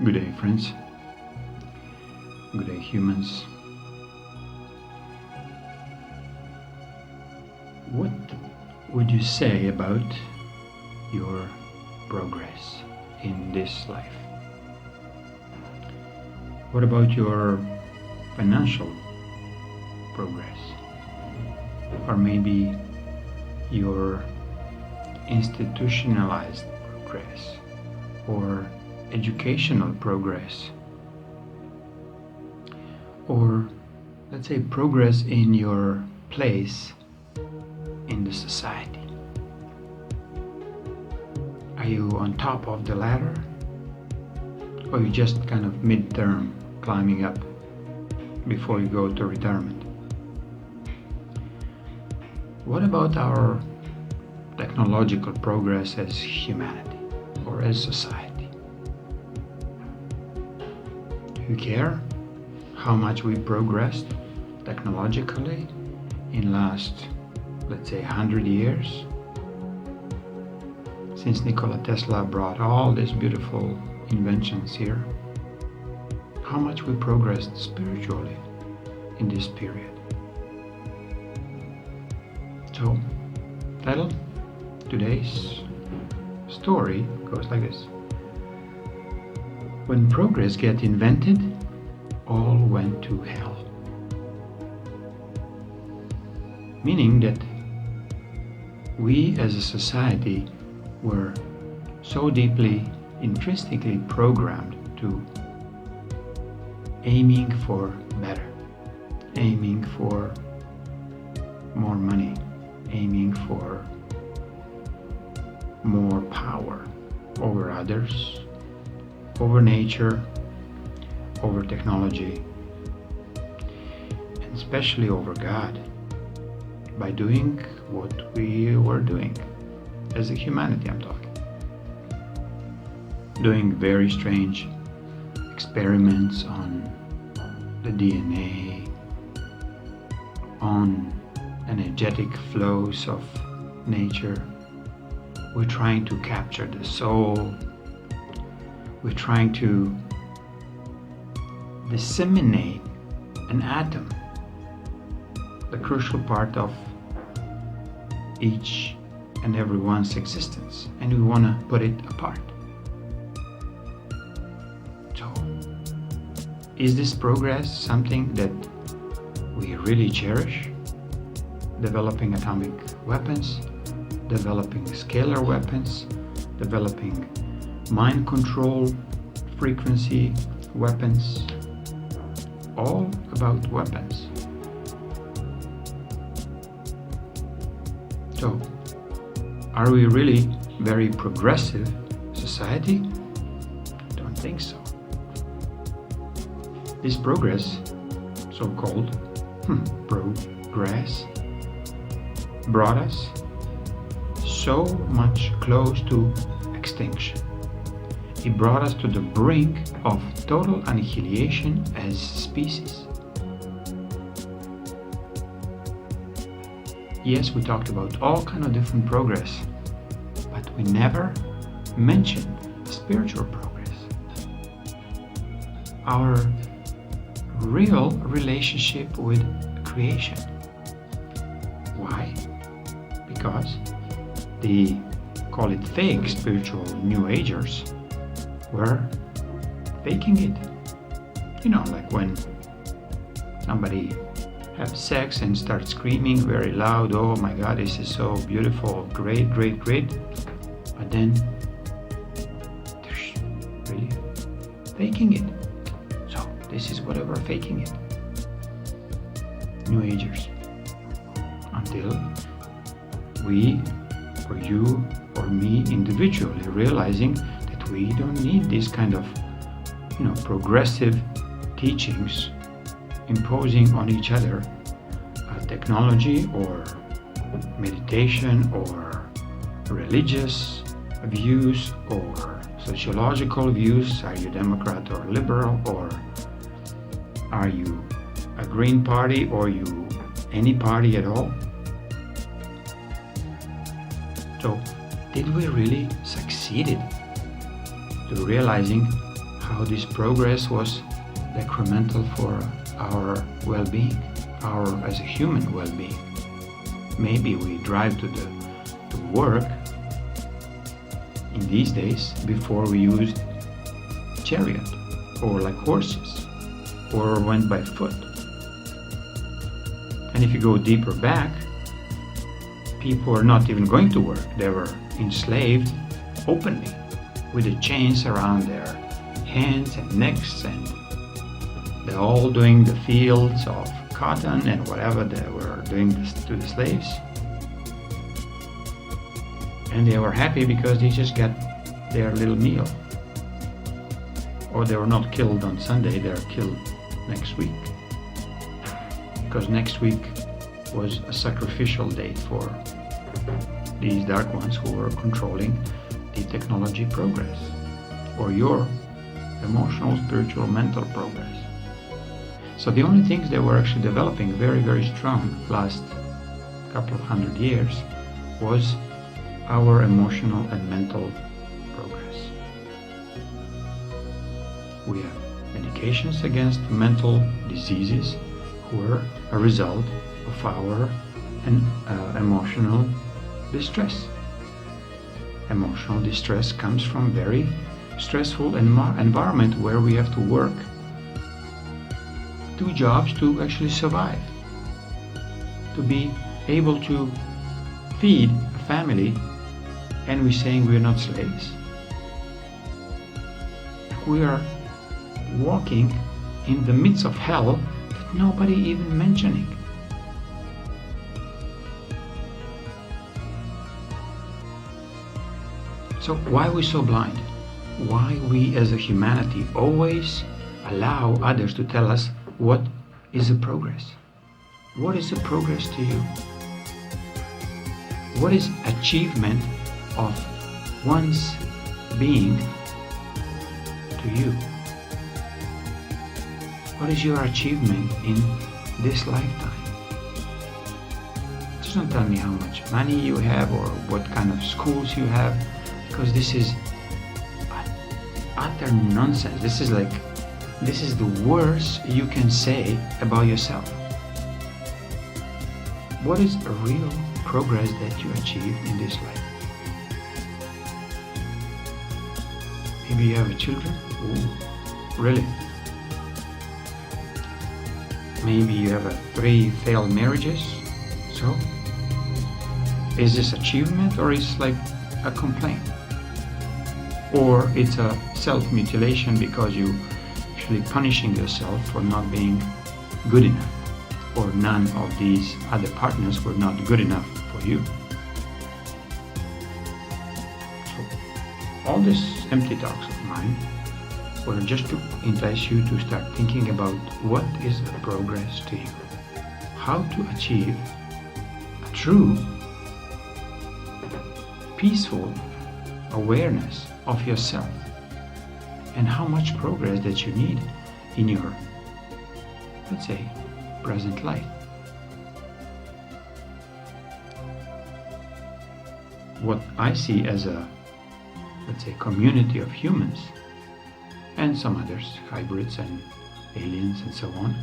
Good day, friends. Good day, humans. What would you say about your progress in this life? What about your financial progress? Or maybe your institutionalized progress or educational progress, or let's say progress in your place in the society? Are you on top of the ladder, or you just kind of mid-term climbing up before you go to retirement? What about our technological progress as humanity or as society? Do you care how much we progressed technologically in last, let's say, 100 years? Since Nikola Tesla brought all these beautiful inventions here, how much we progressed spiritually in this period. So, title today's story goes like this. When progress get invented, all went to hell. Meaning that we as a society were so deeply, intrinsically programmed to aiming for better, aiming for more money, aiming for more power over others, over nature, over technology, and especially over God, by doing what we were doing as a humanity, I'm talking. Doing very strange experiments on the DNA, on energetic flows of nature. We're trying to capture the soul. We're trying to disseminate an atom, the crucial part of each and everyone's existence, and we want to put it apart. So, is this progress something that we really cherish? Developing atomic weapons, developing scalar weapons, developing mind control frequency weapons, all about weapons. So, are we really very progressive society? Don't think so. This progress, so-called progress, brought us so much close to extinction. It brought us to the brink of total annihilation as species. Yes, we talked about all kind of different progress, but we never mentioned spiritual progress. Our real relationship with creation. Why? Because the, call it fake spiritual New Agers, were faking it. You know, like when somebody have sex and start screaming very loud, oh my God, this is so beautiful, great, great, great. But then they're really faking it. So this is whatever faking it. New Agers. Until we, or you, or me individually, realizing that we don't need this kind of, progressive teachings imposing on each other technology or meditation or religious views or sociological views. Are you Democrat or liberal, or are you a Green Party, or you any party at all? So did we really succeed to realizing how this progress was detrimental for our well-being, our as a human well-being. Maybe we drive to work in these days before we used chariot or like horses or went by foot. And if you go deeper back, people were not even going to work. They were enslaved openly with the chains around their hands and necks, and they're all doing the fields of cotton and whatever they were doing to the slaves. And they were happy because they just got their little meal. Or they were not killed on Sunday, they were killed next week. Because next week was a sacrificial date for these dark ones who were controlling the technology progress, or your emotional, spiritual, mental progress. So the only things that were actually developing very, very strong last couple of 100 years was our emotional and mental progress. We have medications against mental diseases were a result of our emotional distress. Emotional distress comes from very stressful environment where we have to work 2 jobs to actually survive, to be able to feed a family, and we're saying we're not slaves. We are walking in the midst of hell that nobody even mentioning. So why are we so blind? Why we as a humanity always allow others to tell us what is a progress? What is a progress to you? What is achievement of one's being to you? What is your achievement in this lifetime? Just don't tell me how much money you have or what kind of schools you have, because this is utter nonsense. This is the worst you can say about yourself. What is a real progress that you achieved in this life? Maybe you have children? Ooh, really? Maybe you have 3 failed marriages? So, is this achievement or is it like a complaint? Or it's a self-mutilation because you actually punishing yourself for not being good enough, or none of these other partners were not good enough for you. So all this empty talks of mine were just to entice you to start thinking about what is a progress to you, how to achieve a true peaceful awareness of yourself, and how much progress that you need in your, let's say, present life. What I see as a, let's say, community of humans, and some others, hybrids and aliens and so on,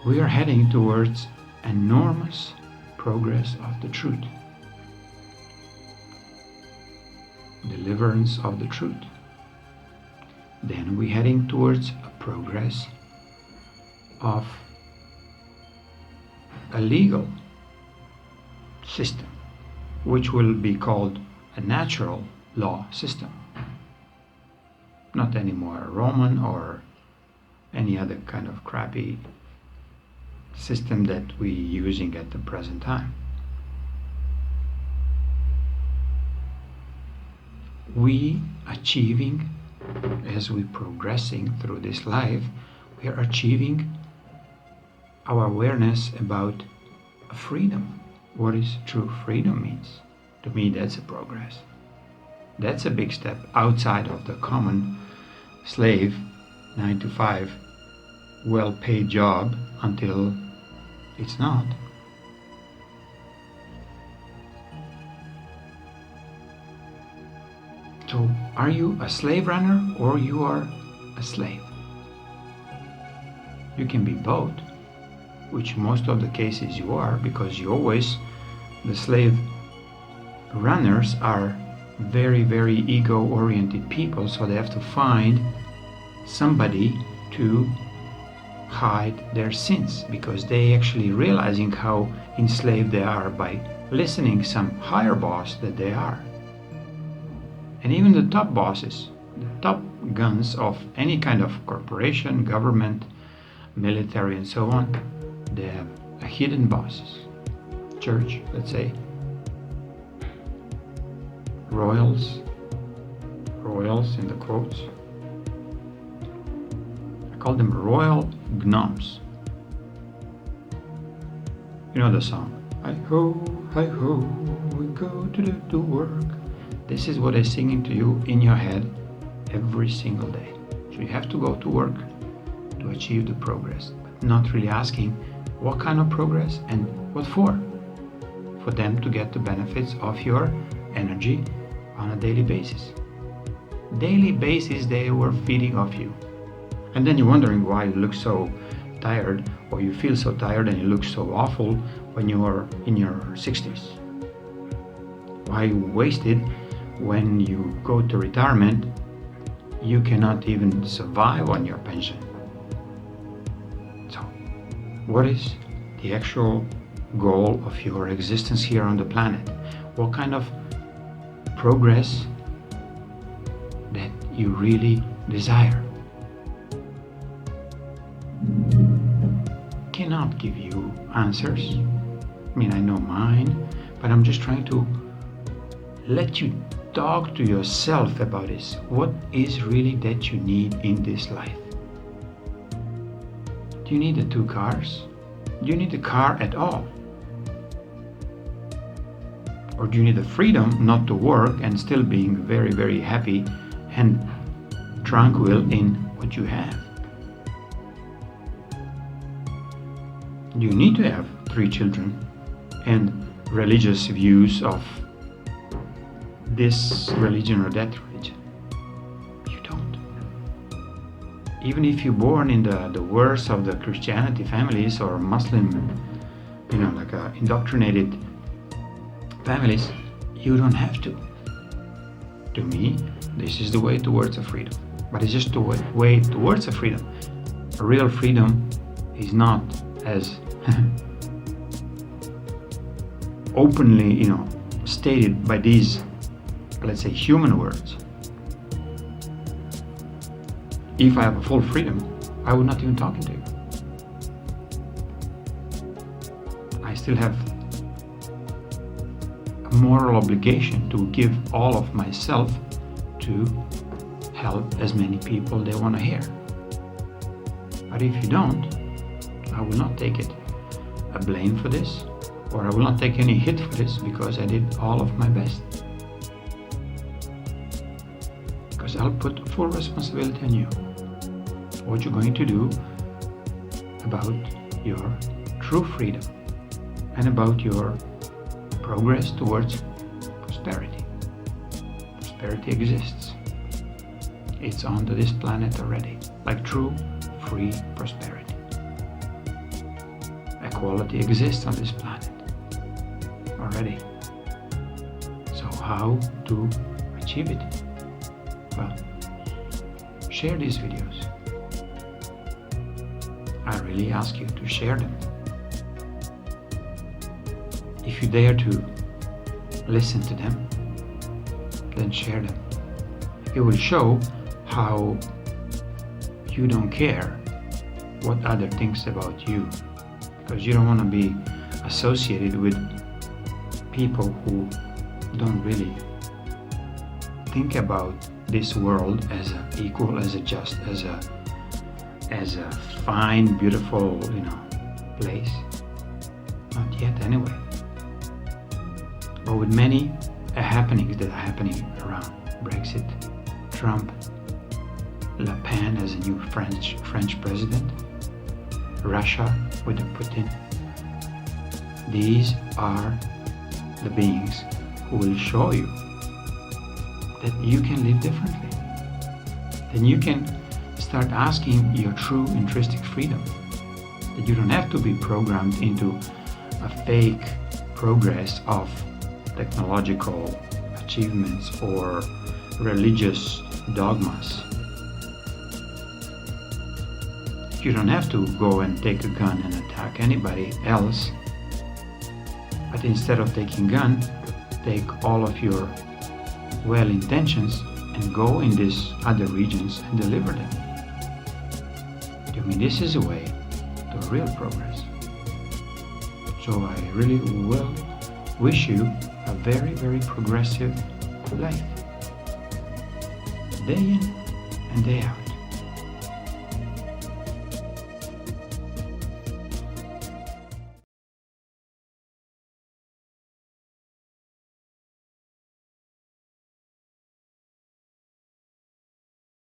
we are heading towards enormous progress of the truth. Deliverance of the truth. Then we're heading towards a progress of a legal system, which will be called a natural law system. Not anymore a Roman or any other kind of crappy system that we're using at the present time. We achieving, as we progressing through this life, we are achieving our awareness about freedom. What is true freedom means. To me, that's a progress. That's a big step outside of the common slave 9 to 5 well-paid job until it's not. So are you a slave runner or you are a slave. You can be both, which most of the cases you are, because you always, the slave runners are very, very ego-oriented people, so they have to find somebody to hide their sins, because they actually realizing how enslaved they are by listening some higher boss that they are. And even the top bosses, the top guns of any kind of corporation, government, military and so on, they have a hidden bosses. Church, let's say, royals in the quotes. I call them royal gnomes. You know the song, hi-ho, we go to work. This is what I'm singing to you in your head every single day. So you have to go to work to achieve the progress, but not really asking what kind of progress and what for them to get the benefits of your energy on a daily basis. Daily basis they were feeding off you. And then you're wondering why you look so tired, or you feel so tired and you look so awful when you are in your 60s. Why you wasted when you go to retirement, you cannot even survive on your pension. So, what is the actual goal of your existence here on the planet? What kind of progress that you really desire? Cannot give you answers. I mean, I know mine, but I'm just trying to let you talk to yourself about this. What is really that you need in this life? Do you need the 2 cars? Do you need a car at all? Or do you need the freedom not to work and still being very, very happy and tranquil in what you have? Do you need to have 3 children and religious views of this religion or that religion? You don't. Even if you're born in the worst of the Christianity families or Muslim, like indoctrinated families, you don't have to. To me, this is the way towards a freedom. But it's just the way towards a freedom. A real freedom is not as openly, stated by these, let's say, human words. If I have a full freedom, I would not even talk to you. I still have a moral obligation to give all of myself to help as many people they want to hear. But if you don't, I will not take it a blame for this, or I will not take any hit for this, because I did all of my best. Because I'll put full responsibility on you. What you're going to do about your true freedom and about your progress towards prosperity. Prosperity exists. It's onto this planet already, like true, free prosperity. Equality exists on this planet already. So how to achieve it? Well, share these videos. I really ask you to share them. If you dare to listen to them, then share them. It will show how you don't care what other thinks about you, because you don't want to be associated with people who don't really think about this world as an equal, as a just, as a fine, beautiful, place. Not yet, anyway. But with many happenings that are happening around Brexit, Trump, Le Pen as a new French president, Russia with Putin, these are the beings who will show you that you can live differently. Then you can start asking your true intrinsic freedom. That you don't have to be programmed into a fake progress of technological achievements or religious dogmas. You don't have to go and take a gun and attack anybody else, but instead of taking gun, take all of your well intentions and go in these other regions and deliver them. I mean, this is a way to real progress. So I really will wish you a very, very progressive life, day in and day out.